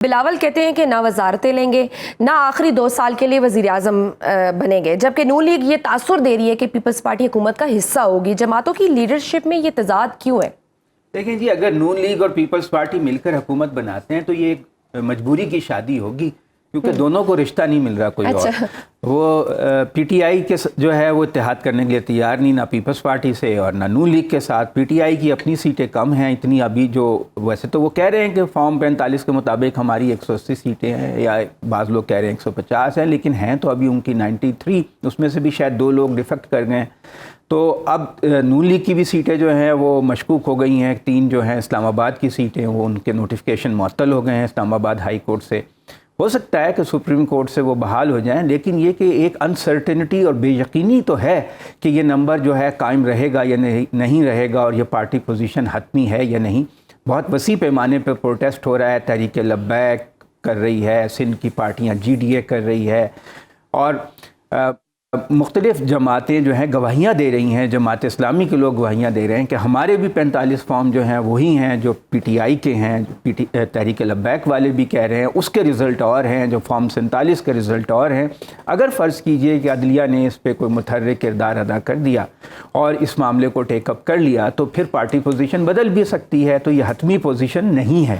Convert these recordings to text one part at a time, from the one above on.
بلاول کہتے ہیں کہ نہ وزارتیں لیں گے نہ آخری 2 سال کے لیے وزیر اعظم بنیں گے، جبکہ نون لیگ یہ تاثر دے رہی ہے کہ پیپلز پارٹی حکومت کا حصہ ہوگی۔ جماعتوں کی لیڈرشپ میں یہ تضاد کیوں ہے؟ دیکھیں جی، اگر نون لیگ اور پیپلز پارٹی مل کر حکومت بناتے ہیں تو یہ ایک مجبوری کی شادی ہوگی، کیونکہ دونوں کو رشتہ نہیں مل رہا کوئی اور۔ وہ پی ٹی آئی کے جو ہے وہ اتحاد کرنے کے لیے تیار نہیں، نہ پیپلز پارٹی سے اور نہ نون لیگ کے ساتھ۔ پی ٹی آئی کی اپنی سیٹیں کم ہیں اتنی ابھی، جو ویسے تو وہ کہہ رہے ہیں کہ فارم 45 کے مطابق ہماری 180 سیٹیں ہیں، یا بعض لوگ کہہ رہے ہیں 150 ہیں، لیکن ہیں تو ابھی ان کی 93، اس میں سے بھی شاید 2 لوگ ڈیفیکٹ کر گئے ہیں۔ تو اب نون لیگ کی بھی سیٹیں جو ہیں وہ مشکوک ہو گئی ہیں، 3 جو ہیں اسلام آباد کی سیٹیں، وہ ان کے نوٹیفیکیشن معطل ہو گئے ہیں اسلام آباد ہائی کورٹ سے۔ ہو سکتا ہے کہ سپریم کورٹ سے وہ بحال ہو جائیں، لیکن یہ کہ ایک انسرٹنٹی اور بے یقینی تو ہے کہ یہ نمبر جو ہے قائم رہے گا یا نہیں رہے گا، اور یہ پارٹی پوزیشن حتمی ہے یا نہیں۔ بہت وسیع پیمانے پہ پروٹیسٹ ہو رہا ہے، تحریک لبیک کر رہی ہے، سندھ کی پارٹیاں جی ڈی اے کر رہی ہے، اور مختلف جماعتیں جو ہیں گواہیاں دے رہی ہیں، جماعت اسلامی کے لوگ گواہیاں دے رہے ہیں کہ ہمارے بھی 45 فارم جو ہیں وہی ہیں جو پی ٹی آئی کے ہیں، تحریک لبیک والے بھی کہہ رہے ہیں، اس کے رزلٹ اور ہیں، جو فارم 47 کے رزلٹ اور ہیں۔ اگر فرض کیجئے کہ عدلیہ نے اس پہ کوئی متحرک کردار ادا کر دیا اور اس معاملے کو ٹیک اپ کر لیا تو پھر پارٹی پوزیشن بدل بھی سکتی ہے، تو یہ حتمی پوزیشن نہیں ہے۔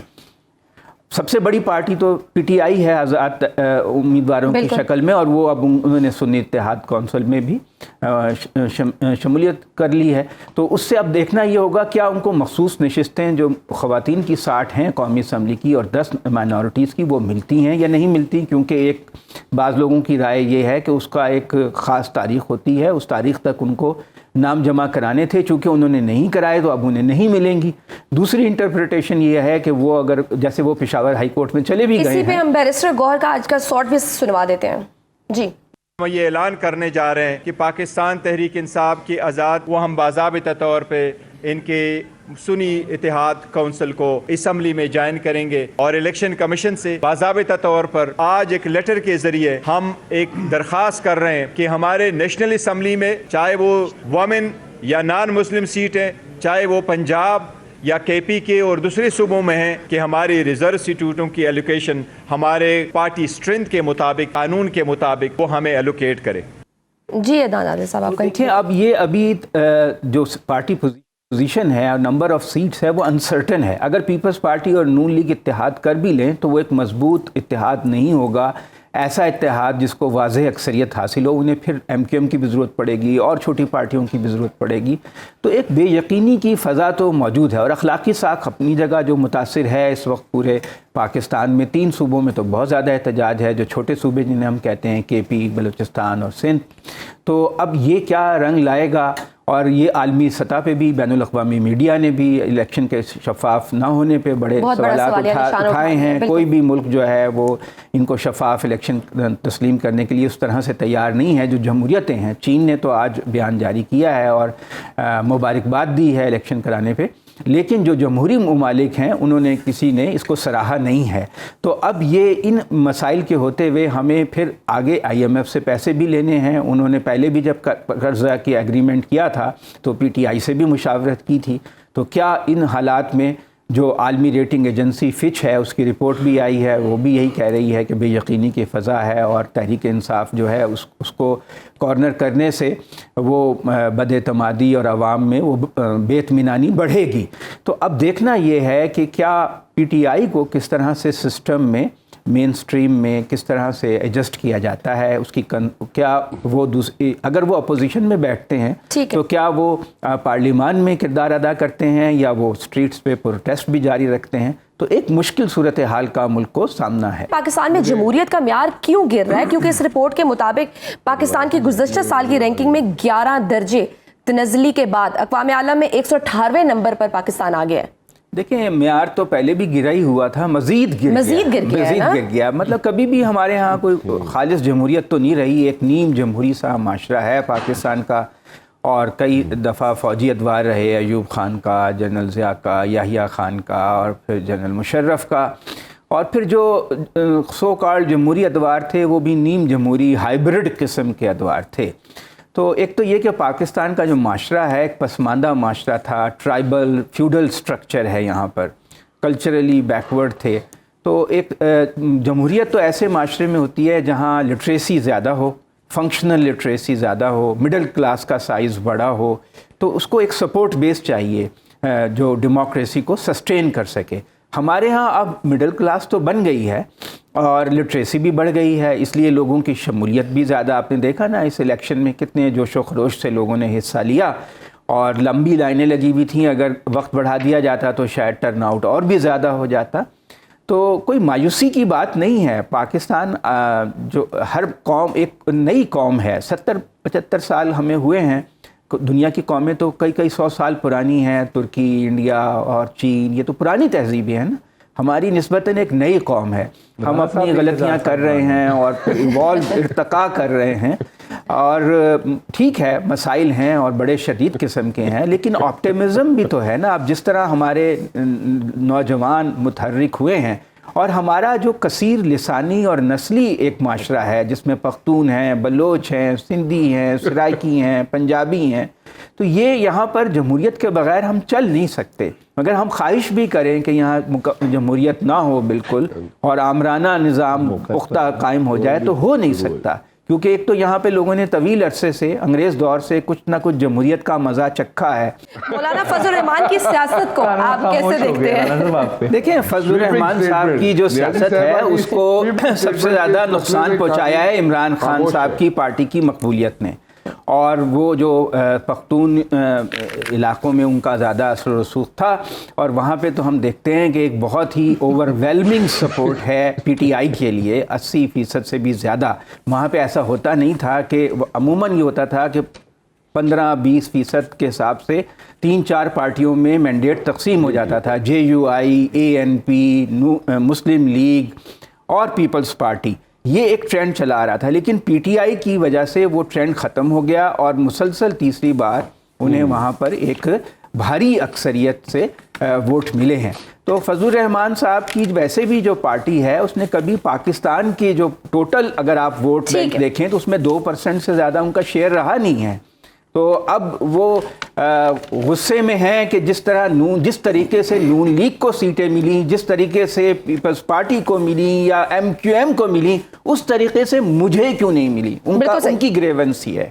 سب سے بڑی پارٹی تو پی ٹی آئی ہے آزاد امیدواروں کی شکل میں، اور وہ اب انہوں نے سنی اتحاد کونسل میں بھی شمولیت کر لی ہے۔ تو اس سے اب دیکھنا یہ ہوگا کیا ان کو مخصوص نشستیں جو خواتین کی 60 ہیں قومی اسمبلی کی اور 10 مائنورٹیز کی، وہ ملتی ہیں یا نہیں ملتی، کیونکہ ایک بعض لوگوں کی رائے یہ ہے کہ اس کا ایک خاص تاریخ ہوتی ہے، اس تاریخ تک ان کو نام جمع کرانے تھے، چونکہ انہوں نے نہیں کرائے تو اب انہیں نہیں ملیں گی۔ دوسری انٹرپریٹیشن یہ ہے کہ وہ اگر جیسے وہ پشاور ہائی کورٹ میں چلے بھی گئے ہیں۔ اسی پہ ہم بیرسٹر گوہر کا آج کا شارٹ بھی سنوا دیتے ہیں۔ جی، ہم یہ اعلان کرنے جا رہے ہیں کہ پاکستان تحریک انصاف کی آزاد وہ ہم باضابطہ طور پہ ان کے سنی اتحاد کونسل کو اسمبلی میں جوائن کریں گے، اور الیکشن کمیشن سے باضابطہ طور پر آج ایک لیٹر کے ذریعے ہم ایک درخواست کر رہے ہیں کہ ہمارے نیشنل اسمبلی میں چاہے وہ وومن یا نان مسلم سیٹیں، چاہے وہ پنجاب یا کے پی کے اور دوسرے صوبوں میں ہیں، کہ ہماری ریزرو سیٹوں کی ایلوکیشن ہمارے پارٹی اسٹرینتھ کے مطابق، قانون کے مطابق وہ ہمیں ایلوکیٹ کرے۔ جی عدنان عادل صاحب، آپ دیکھیں اب یہ ابھی جو پارٹی پوزیشن ہے اور نمبر آف سیٹس ہے وہ انسرٹن ہے۔ اگر پیپلز پارٹی اور نون لیگ اتحاد کر بھی لیں تو وہ ایک مضبوط اتحاد نہیں ہوگا، ایسا اتحاد جس کو واضح اکثریت حاصل ہو۔ انہیں پھر ایم کیو ایم کی بھی ضرورت پڑے گی اور چھوٹی پارٹیوں کی بھی ضرورت پڑے گی، تو ایک بے یقینی کی فضا تو موجود ہے۔ اور اخلاقی ساکھ اپنی جگہ جو متاثر ہے اس وقت پورے پاکستان میں، 3 صوبوں میں تو بہت زیادہ احتجاج ہے، جو چھوٹے صوبے جنہیں ہم کہتے ہیں کے پی، بلوچستان اور سندھ۔ تو اب یہ کیا رنگ لائے گا، اور یہ عالمی سطح پہ بھی بین الاقوامی میڈیا نے بھی الیکشن کے شفاف نہ ہونے پہ بڑے سوالات اٹھائے ہیں۔ کوئی بھی ملک جو ہے وہ ان کو شفاف الیکشن تسلیم کرنے کے لیے اس طرح سے تیار نہیں ہے جو جمہوریتیں ہیں۔ چین نے تو آج بیان جاری کیا ہے اور مبارکباد دی ہے الیکشن کرانے پہ، لیکن جو جمہوری ممالک ہیں انہوں نے کسی نے اس کو سراہا نہیں ہے۔ تو اب یہ ان مسائل کے ہوتے ہوئے ہمیں پھر آگے آئی ایم ایف سے پیسے بھی لینے ہیں۔ انہوں نے پہلے بھی جب قرضہ کی ایگریمنٹ کیا تھا تو پی ٹی آئی سے بھی مشاورت کی تھی۔ تو کیا ان حالات میں جو عالمی ریٹنگ ایجنسی فچ ہے اس کی رپورٹ بھی آئی ہے، وہ بھی یہی کہہ رہی ہے کہ بے یقینی کی فضا ہے، اور تحریک انصاف جو ہے اس کو کارنر کرنے سے وہ بد اعتمادی اور عوام میں وہ بے اطمینانی بڑھے گی۔ تو اب دیکھنا یہ ہے کہ کیا پی ٹی آئی کو کس طرح سے سسٹم میں، مین سٹریم میں کس طرح سے ایڈجسٹ کیا جاتا ہے، اس کی کیا وہ اگر وہ اپوزیشن میں بیٹھتے ہیں تو کیا وہ پارلیمان میں کردار ادا کرتے ہیں یا وہ سٹریٹس پہ پروٹیسٹ بھی جاری رکھتے ہیں۔ تو ایک مشکل صورتحال کا ملک کو سامنا ہے۔ پاکستان میں جمہوریت کا معیار کیوں گر رہا ہے؟ کیونکہ اس رپورٹ کے مطابق پاکستان کی گزشتہ سال کی رینکنگ میں 11 درجے تنزلی کے بعد اقوام عالم میں 118ویں نمبر پر پاکستان آ گیا ہے۔ دیکھیں معیار تو پہلے بھی گرا ہی ہوا تھا، مزید گر گیا۔ مطلب کبھی بھی ہمارے ہاں کوئی خالص جمہوریت تو نہیں رہی، ایک نیم جمہوری سا معاشرہ ہے پاکستان کا، اور کئی دفعہ فوجی ادوار رہے، ایوب خان کا، جنرل ضیاء کا، یحییٰ خان کا، اور پھر جنرل مشرف کا، اور پھر جو سو کالڈ جمہوری ادوار تھے وہ بھی نیم جمہوری ہائیبرڈ قسم کے ادوار تھے۔ تو ایک تو یہ کہ پاکستان کا جو معاشرہ ہے ایک پسماندہ معاشرہ تھا، ٹرائبل فیوڈل سٹرکچر ہے یہاں پر، کلچرلی بیکورڈ تھے۔ تو ایک جمہوریت تو ایسے معاشرے میں ہوتی ہے جہاں لٹریسی زیادہ ہو، فنکشنل لٹریسی زیادہ ہو، مڈل کلاس کا سائز بڑا ہو، تو اس کو ایک سپورٹ بیس چاہیے جو ڈیموکریسی کو سسٹین کر سکے۔ ہمارے ہاں اب مڈل کلاس تو بن گئی ہے اور لٹریسی بھی بڑھ گئی ہے، اس لیے لوگوں کی شمولیت بھی زیادہ، آپ نے دیکھا نا اس الیکشن میں کتنے جوش و خروش سے لوگوں نے حصہ لیا اور لمبی لائنیں لگی ہوئی تھیں، اگر وقت بڑھا دیا جاتا تو شاید ٹرن آؤٹ اور بھی زیادہ ہو جاتا۔ تو کوئی مایوسی کی بات نہیں ہے، پاکستان جو ہر قوم ایک نئی قوم ہے، 70-75 سال ہمیں ہوئے ہیں، دنیا کی قومیں تو کئی 100 سال پرانی ہیں، ترکی، انڈیا اور چین، یہ تو پرانی تہذیبیں ہیں نا، ہماری نسبتاً ایک نئی قوم ہے، ہم اپنی غلطیاں کر رہے ہیں اور ارتقا کر رہے ہیں، اور ٹھیک ہے مسائل ہیں اور بڑے شدید قسم کے ہیں، لیکن آپٹیمزم بھی تو ہے نا۔ اب جس طرح ہمارے نوجوان متحرک ہوئے ہیں اور ہمارا جو کثیر لسانی اور نسلی ایک معاشرہ ہے جس میں پختون ہیں، بلوچ ہیں، سندھی ہیں، سرائکی ہیں، پنجابی ہیں، تو یہ یہاں پر جمہوریت کے بغیر ہم چل نہیں سکتے۔ اگر ہم خواہش بھی کریں کہ یہاں جمہوریت نہ ہو بالکل اور آمرانہ نظام پختہ قائم ہو جائے تو ہو نہیں سکتا، کیونکہ ایک تو یہاں پہ لوگوں نے طویل عرصے سے انگریز دور سے کچھ نہ کچھ جمہوریت کا مزہ چکھا ہے۔ مولانا فضل الرحمان کی سیاست کو آپ کیسے دیکھتے ہیں؟ دیکھیں فضل الرحمان صاحب کی جو سیاست ہے اس کو سب سے زیادہ نقصان پہنچایا ہے عمران خان صاحب کی پارٹی کی مقبولیت نے، اور وہ جو پختون علاقوں میں ان کا زیادہ اثر و رسوخ تھا، اور وہاں پہ تو ہم دیکھتے ہیں کہ ایک بہت ہی اوور ویلمنگ سپورٹ ہے پی ٹی آئی کے لیے، 80% سے بھی زیادہ۔ وہاں پہ ایسا ہوتا نہیں تھا کہ عموماً یہ ہوتا تھا کہ 15-20% کے حساب سے 3-4 پارٹیوں میں مینڈیٹ تقسیم ہو جاتا تھا، JUI، ANP، مسلم لیگ اور پیپلز پارٹی، یہ ایک ٹرینڈ چلا رہا تھا، لیکن پی ٹی آئی کی وجہ سے وہ ٹرینڈ ختم ہو گیا اور مسلسل تیسری بار انہیں وہاں پر ایک بھاری اکثریت سے ووٹ ملے ہیں۔ تو فضل الرحمان صاحب کی ویسے بھی جو پارٹی ہے اس نے کبھی پاکستان کی جو ٹوٹل اگر آپ ووٹ بینک دیکھیں تو اس میں 2% سے زیادہ ان کا شیئر رہا نہیں ہے۔ تو اب وہ غصے میں ہیں کہ جس طریقے سے نون لیگ کو سیٹیں ملی، جس طریقے سے پیپلز پارٹی کو ملی یا MQM کو ملی، اس طریقے سے مجھے کیوں نہیں ملی، ان کی گریونس ہی ہے۔